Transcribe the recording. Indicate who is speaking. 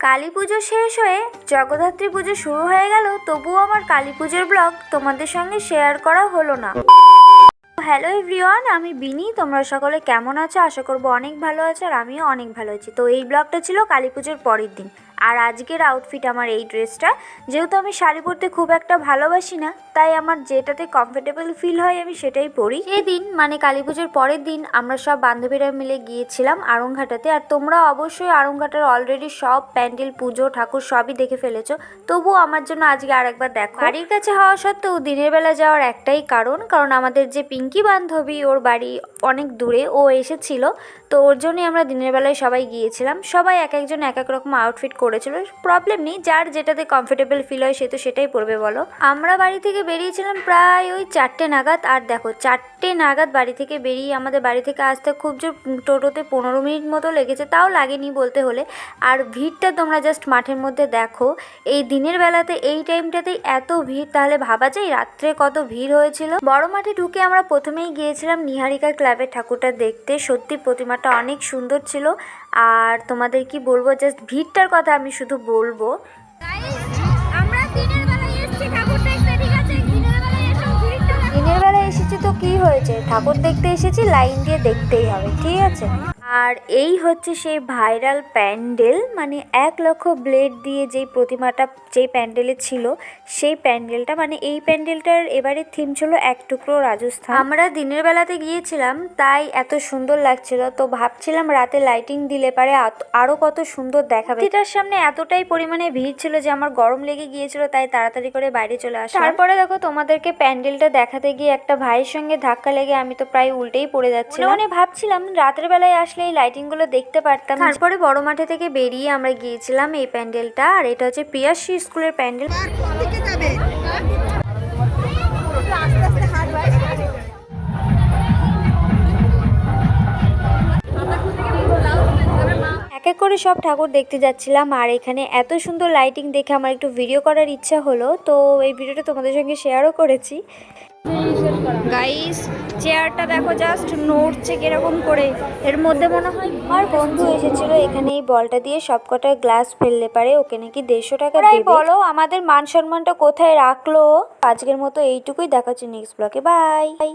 Speaker 1: কালী পুজো শেষ হয়ে জগদ্ধাত্রী পুজো শুরু হয়ে গেল, তবুও আমার কালী পুজোর ব্লগ তোমাদের সঙ্গে শেয়ার করা হলো না। হ্যালো এভরিওয়ান, আমি বিনি। তোমরা সকলে কেমন আছো? আশা করবো অনেক ভালো আছো, আর আমিও অনেক ভালো আছি। তো এই ব্লগটা ছিল কালী পুজোর পরের দিন, আর আজকের আউটফিট আমার এই ড্রেসটা। যেহেতু আমি শাড়ি পরতে খুব একটা ভালোবাসি না, তাই আমার যেটাতে কমফোর্টেবল ফিল হয় আমি সেটাই পরি। সেদিন মানে কালী পুজোর পরের দিন আমরা সব বান্ধবীরা মিলে গিয়েছিলাম আড়ংঘাটাতে। আর তোমরা অবশ্যই আড়ংঘাটার অলরেডি সব প্যান্ডেল, পুজো, ঠাকুর সবই দেখে ফেলেছো। তবুও আমার জন্য আজকে আরেকবার দেখো। বাড়ির কাছে হওয়া সত্ত্বেও দিনের বেলা যাওয়ার একটাই কারণ আমাদের যে পিঙ্কি বান্ধবী, ওর বাড়ি অনেক দূরে, ও এসেছিল। তো ওর জন্যই আমরা দিনের বেলায় সবাই গিয়েছিলাম। সবাই এক একজন এক এক রকম আউটফিট করেছিল, প্রবলেম নেই, যার যেটাতে কমফোর্টেবল ফিল হয় সে তো সেটাই পরবে বলো। আমরা বাড়ি থেকে বেরিয়েছিলাম প্রায় ওই 4টে নাগাদ। আর দেখো 4টে নাগাদ বাড়ি থেকে বেরিয়ে আমাদের বাড়ি থেকে আসতে খুব জোর টোটোতে 15 মিনিট মতো লেগেছে, তাও লাগেনি বলতে হলে। আর ভিড়টা তোমরা জাস্ট মাঠের মধ্যে দেখো। এই দিনের বেলাতে এই টাইমটাতেই এত ভিড়, তাহলে ভাবা যায় রাত্রে কত ভিড় হয়েছিল। বড় মাঠে ঢুকে আমরা প্রথমেই গিয়েছিলাম নিহারিকা ক্লাবের ঠাকুরটা দেখতে। সত্যি প্রতিমাটা অনেক সুন্দর ছিল। আর তোমাদের কি বলবো, জাস্ট ভিড়টার কথা আমি শুধু বলবো। দিনের বেলা এসেছি তো কি হয়েছে, ঠাকুর দেখতে এসেছি, লাইন দিয়ে দেখতেই হবে, ঠিক আছে। আর এই হচ্ছে সেই ভাইরাল প্যান্ডেল, মানে 1 লক্ষ ব্লেড দিয়ে যেই প্রতিমাটা যেই প্যান্ডেলে ছিল, সেই প্যান্ডেলটা, মানে এই প্যান্ডেলটার এবারে থিম ছিল এক টুকরো রাজস্থান। আমরা দিনের বেলাতে গিয়েছিলাম তাই এত সুন্দর লাগছিল, তো ভাবছিলাম রাতে লাইটিং দিলে পারে আরো কত সুন্দর দেখাবে। এটার সামনে এতটাই পরিমাণে ভিড় ছিল যে আমার গরম লেগে গিয়েছিল, তাই তাড়াতাড়ি করে বাইরে চলে আসলাম। তারপরে দেখো তোমাদেরকে প্যান্ডেলটা দেখাতে গিয়ে একটা ভাইয়ের সঙ্গে ধাক্কা লেগে আমি তো প্রায় উল্টেই পড়ে যাচ্ছিলাম। মানে ভাবছিলাম রাতের বেলায় আসলে এই লাইটিং গুলো দেখতে পারতাম। তারপরে বড় মাঠে থেকে বেরিয়ে আমরা গিয়েছিলাম এই প্যান্ডেলটা, আর এটা হচ্ছে প্রিয়াশ্রী স্কুলের প্যান্ডেল। এক এক করে সব ঠাকুর দেখতে যাচ্ছিলাম, আর এখানে এত সুন্দর লাইটিং দেখে আমার একটু ভিডিও করার ইচ্ছা হলো, তো এই ভিডিওটা তোমাদের সঙ্গে শেয়ারও করেছি। গাইস, চেয়ারটা দেখো জাস্ট নড়ছে কিরকম করে। এর মধ্যে মনে হয় আমার বন্ধু এসেছিল এখানে এই বলটা দিয়ে সবকটা গ্লাস ফেললে পারে ওকে নাকি 150 টাকা দেবে। বলো আমাদের মান সম্মানটা কোথায় রাখলো। আজকের মতো এইটুকুই, দেখা হচ্ছে নেক্সট ব্লগে, বাই।